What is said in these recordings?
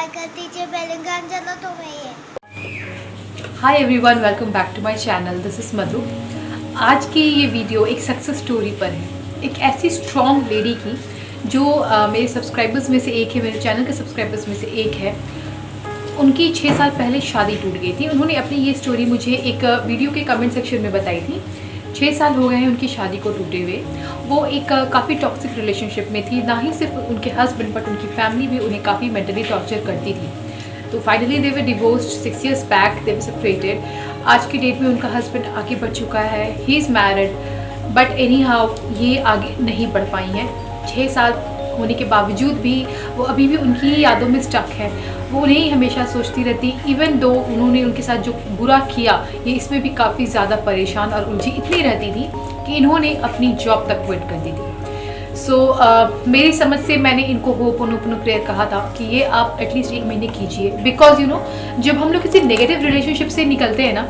Subscribe कर दीजिए, bell icon चलो तो भैया। Hi everyone, welcome back to my channel. This is Madhu. आज की ये वीडियो एक सक्सेस स्टोरी पर है, एक ऐसी स्ट्रॉन्ग लेडी की जो मेरे सब्सक्राइबर्स में से एक है, मेरे चैनल के सब्सक्राइबर्स में से एक है। उनकी 6 साल पहले शादी टूट गई थी। उन्होंने अपनी ये स्टोरी मुझे एक वीडियो के कमेंट सेक्शन में बताई थी। 6 साल हो गए हैं उनकी शादी को टूटे हुए। वो एक काफ़ी टॉक्सिक रिलेशनशिप में थी। ना ही सिर्फ उनके हस्बैंड बट उनकी फैमिली भी उन्हें काफ़ी मेंटली टॉर्चर करती थी। तो finally they were divorced 6 years back, they were separated. आज की डेट में उनका हस्बैंड आगे बढ़ चुका है, he is married, but any how ये आगे नहीं बढ़ पाई हैं। 6 साल होने के बावजूद भी वो अभी भी उनकी ही यादों में स्टक है। वो उन्हें ही हमेशा सोचती रहती, इवन दो उन्होंने उनके साथ जो बुरा किया ये इसमें भी काफ़ी ज़्यादा परेशान और उलझी इतनी रहती थी कि इन्होंने अपनी जॉब तक क्विट कर दी थी। मेरी समझ से मैंने इनको होपोनोपोनो प्रेयर कहा था कि ये आप एटलीस्ट 1 महीने कीजिए, बिकॉज यू नो जब हम लोग किसी नेगेटिव रिलेशनशिप से निकलते हैं ना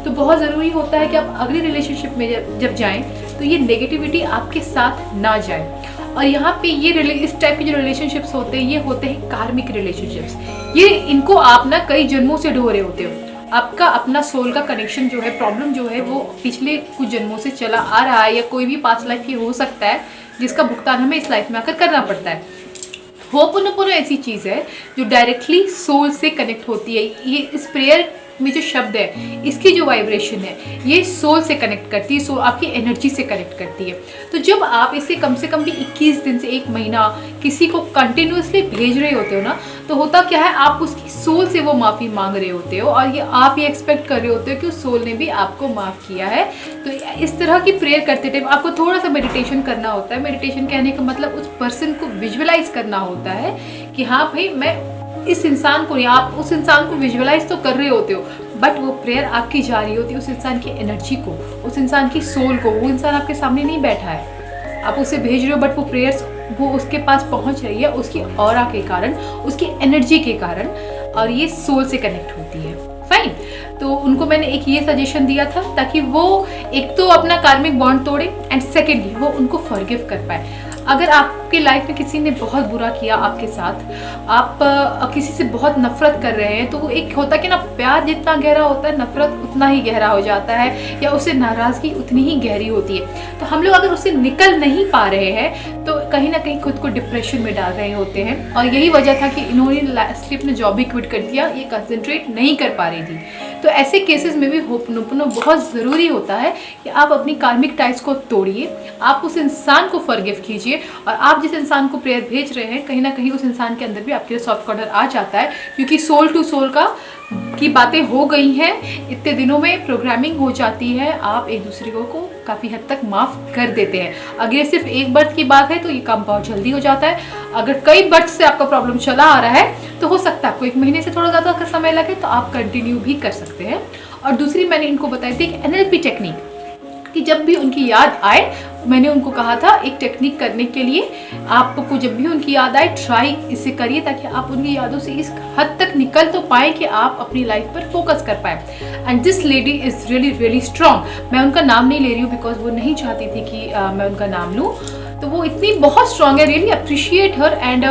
तो बहुत ज़रूरी होता है कि आप अगली रिलेशनशिप में जब जाएं तो ये नेगेटिविटी आपके साथ ना जाए। और यहाँ पे ये इस टाइप के जो रिलेशनशिप्स होते हैं ये होते हैं कार्मिक रिलेशनशिप्स। ये इनको आप ना कई जन्मों से ढो रहे होते हो। आपका अपना सोल का कनेक्शन जो है, प्रॉब्लम जो है वो पिछले कुछ जन्मों से चला आ रहा है, या कोई भी पास्ट लाइफ ये हो सकता है जिसका भुगतान हमें इस लाइफ में आकर करना पड़ता है। होपोनोपोनो ऐसी चीज़ है जो डायरेक्टली सोल से कनेक्ट होती है। ये इस प्रेयर में जो शब्द है, इसकी जो वाइब्रेशन है ये सोल से कनेक्ट करती है, सोल आपकी एनर्जी से कनेक्ट करती है। तो जब आप इसे कम से कम भी 21 दिन से 1 महीना किसी को कंटिन्यूसली भेज रहे होते हो ना, तो होता क्या है, आप उसकी सोल से वो माफ़ी मांग रहे होते हो और ये आप ये एक्सपेक्ट कर रहे होते हो कि उस सोल ने भी आपको माफ़ किया है। तो इस तरह की प्रेयर करते टाइम आपको थोड़ा सा मेडिटेशन करना होता है। मेडिटेशन कहने का मतलब उस पर्सन को विजुअलाइज करना होता है कि हाँ भाई मैं इस इंसान को, या आप उस इंसान को विजुअलाइज तो कर रहे होते हो बट वो प्रेयर आपकी जा रही होती है उस इंसान की एनर्जी को, उस इंसान की सोल को। वो इंसान आपके सामने नहीं बैठा है, आप उसे भेज रहे हो बट वो प्रेयर्स वो उसके पास पहुंच रही है उसकी ऑरा के कारण, उसकी एनर्जी के कारण, और ये सोल से कनेक्ट होती है। फाइन। तो उनको मैंने एक ये सजेशन दिया था ताकि वो एक तो अपना कार्मिक बॉन्ड तोड़े एंड सेकेंडली वो उनको फॉरगिव कर पाए। अगर आपके लाइफ में किसी ने बहुत बुरा किया आपके साथ, आप किसी से बहुत नफरत कर रहे हैं, तो वो एक होता है कि ना, प्यार जितना गहरा होता है नफरत उतना ही गहरा हो जाता है, या उससे नाराज़गी उतनी ही गहरी होती है। तो हम लोग अगर उससे निकल नहीं पा रहे हैं तो कहीं ना कहीं खुद को डिप्रेशन में डाल रहे होते हैं। और यही वजह था कि इन्होंने लास्टली अपना जॉब भी क्विट कर दिया, ये कंसंट्रेट नहीं कर पा रही थी। तो ऐसे केसेस में भी होपोनोपोनो बहुत ज़रूरी होता है कि आप अपनी कार्मिक टाइज को तोड़िए, आप उस इंसान को फॉरगिव कीजिए, और आप जिस इंसान को प्रेयर भेज रहे हैं कहीं ना कहीं उस इंसान के अंदर भी आपके लिए सॉफ्ट कॉर्नर आ जाता है, क्योंकि सोल टू सोल की बातें हो गई हैं, इतने दिनों में प्रोग्रामिंग हो जाती है, आप एक दूसरे को काफ़ी हद तक माफ़ कर देते हैं। अगर ये सिर्फ एक बर्थ की बात है तो ये काम बहुत जल्दी हो जाता है। अगर कई बर्थ से आपका प्रॉब्लम चला आ रहा है तो हो सकता है आपको 1 महीने से थोड़ा ज़्यादा का समय लगे, तो आप कंटिन्यू भी कर सकते हैं। और दूसरी मैंने इनको बताई थी एक NLP टेक्निक, कि जब भी उनकी याद आए, मैंने उनको कहा था एक टेक्निक करने के लिए, आपको जब भी उनकी याद आए ट्राई इसे करिए ताकि आप उनकी यादों से इस हद तक निकल तो पाए कि आप अपनी लाइफ पर फोकस कर पाए। And this lady is really really strong. मैं उनका नाम नहीं ले रही हूँ बिकॉज वो नहीं चाहती थी कि मैं उनका नाम लूँ। तो वो इतनी बहुत स्ट्रॉन्ग है, really appreciate her. And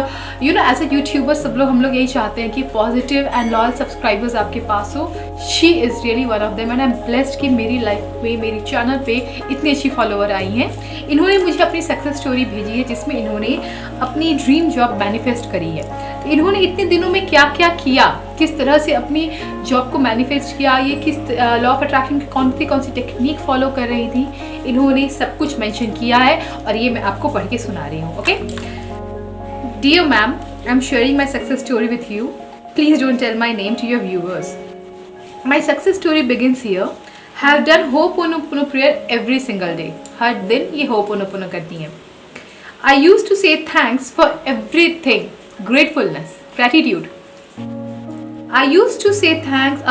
you know as a YouTuber सब लोग हम लोग यही चाहते हैं कि पॉजिटिव एंड लॉयल सब्सक्राइबर्स आपके पास हो। She is really one of them and I am blessed कि मेरी लाइफ में, मेरी चैनल पे इतनी अच्छी फॉलोअर आई हैं। इन्होंने मुझे अपनी सक्सेस स्टोरी भेजी है जिसमें इन्होंने अपनी ड्रीम जॉब मैनिफेस्ट करी है। तो इन्होंने इतने दिनों में क्या क्या किया, किस तरह से अपनी जॉब को मैनिफेस्ट किया, ये किस लॉ ऑफ अट्रैक्शन की कौन सी टेक्निक फॉलो कर रही थी, इन्होंने सब कुछ मेंशन किया है और ये मैं आपको पढ़ के सुना रही हूँ। Okay, dear ma'am, I am sharing my success story with you. Please don't tell my name to your viewers. My success story begins here. Have done ho'oponopono prayer every single day. हर दिन ये ho'oponopono करती हैं। I use to say thanks for everything, gratefulness, gratitude. I used to say thanks,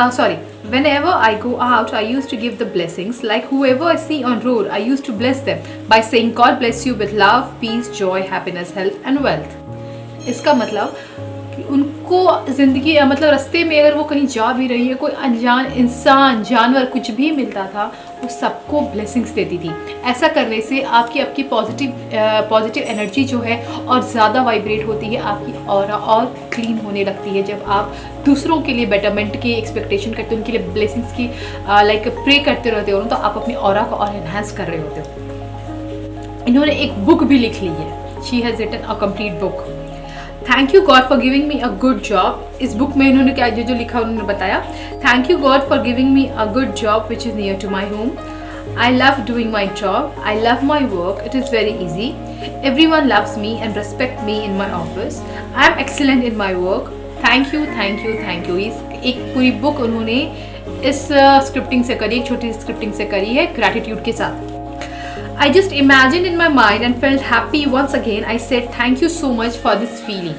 whenever I go out, I used to give the blessings, like whoever I see on road, I used to bless them by saying God bless you with love, peace, joy, happiness, health and wealth. इसका मतलब उनको ज़िंदगी मतलब रास्ते में अगर वो कहीं जा भी रही है, कोई अनजान इंसान जानवर कुछ भी मिलता था, वो सबको ब्लेसिंग्स देती थी। ऐसा करने से आपकी पॉजिटिव एनर्जी जो है और ज़्यादा वाइब्रेट होती है, आपकी ऑरा और क्लीन होने लगती है। जब आप दूसरों के लिए बेटरमेंट की एक्सपेक्टेशन करते हो, उनके लिए ब्लेसिंग्स की लाइक प्रे करते रहते हो, तो आप अपनी ऑरा को और एनहांस कर रहे होते हो। इन्होंने एक बुक भी लिख ली है, she has written a complete book, thank you God for giving me a good job. इस बुक में इन्होंने क्या जो लिखा उन्होंने बताया, thank you God for giving me a good job which is near to my home. I love doing my job, I love my work, it is very easy, everyone loves me and respect me in my office, I am excellent in my work, thank you thank you thank you. एक पूरी book उन्होंने इस scripting से करी, एक छोटी scripting से करी है ग्रैटिट्यूड के साथ। I just imagined in my mind and felt happy once again. I said thank you so much for this feeling.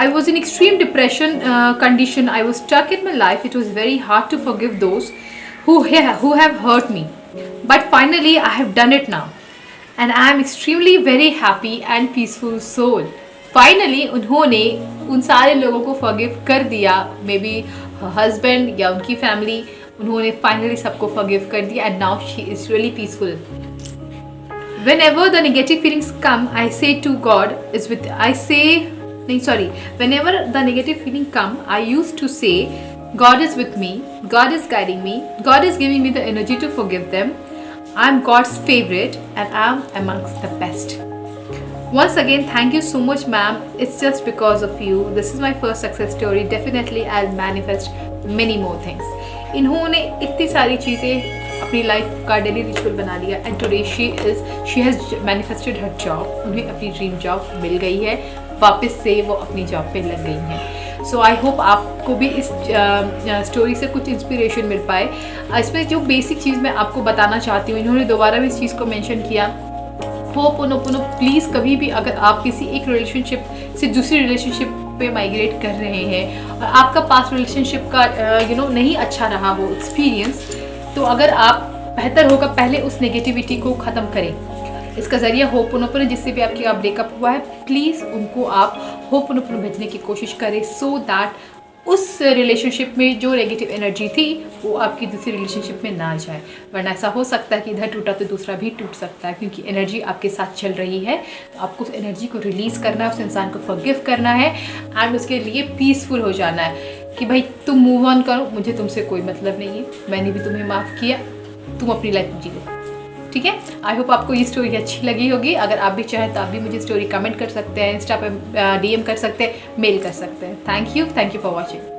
I was in extreme depression condition. I was stuck in my life. It was very hard to forgive those who have hurt me. But finally I have done it now. And I am extremely very happy and peaceful soul. Finally उन्होंने उन सारे लोगों को forgive कर दिया, maybe her husband या उनकी family, उन्होंने finally सबको forgive कर दिया and now she is really peaceful. Whenever the negative feelings come, I say to God is with. Whenever the negative feeling come, I used to say, God is with me. God is guiding me. God is giving me the energy to forgive them. I am God's favorite, and I am amongst the best. Once again, thank you so much, ma'am. It's just because of you. This is my first success story. Definitely, I'll manifest many more things. इन्होंने इतनी सारी चीज़ें अपनी life का daily ritual बना लिया and today she has manifested her job. उन्हें अपनी ड्रीम जॉब मिल गई है, वापस से वो अपनी जॉब पे लग गई हैं। सो आई होप आपको भी इस स्टोरी से कुछ इंस्पिरेशन मिल पाए। इसमें जो बेसिक चीज़ मैं आपको बताना चाहती हूँ, इन्होंने दोबारा भी इस चीज़ को मेंशन किया, होपोनोपोनो प्लीज़ कभी भी अगर आप किसी एक रिलेशनशिप से दूसरी रिलेशनशिप पे माइग्रेट कर रहे हैं और आपका पास्ट रिलेशनशिप का नहीं अच्छा रहा वो एक्सपीरियंस, तो अगर आप बेहतर होगा पहले उस नेगेटिविटी को ख़त्म करें। इसका ज़रिया होपोनोपोनो, जिससे भी आपका ब्रेकअप हुआ है, प्लीज़ उनको आप होपोनोपोनो भेजने की कोशिश करें सो दैट उस रिलेशनशिप में जो नेगेटिव एनर्जी थी वो आपकी दूसरी रिलेशनशिप में ना जाए। वरना ऐसा हो सकता है कि इधर टूटा तो दूसरा भी टूट सकता है, क्योंकि एनर्जी आपके साथ चल रही है। तो आपको उस एनर्जी को रिलीज़ करना है, उस इंसान को फॉरगिव करना है एंड उसके लिए पीसफुल हो जाना है कि भाई तुम मूव ऑन करो, मुझे तुमसे कोई मतलब नहीं है, मैंने भी तुम्हें माफ़ किया, तुम अपनी लाइफ जियो। ठीक है, आई होप आपको ये स्टोरी अच्छी लगी होगी। अगर आप भी चाहें तो आप भी मुझे स्टोरी कमेंट कर सकते हैं, इंस्टा पे DM कर सकते हैं, मेल कर सकते हैं। Thank you for watching.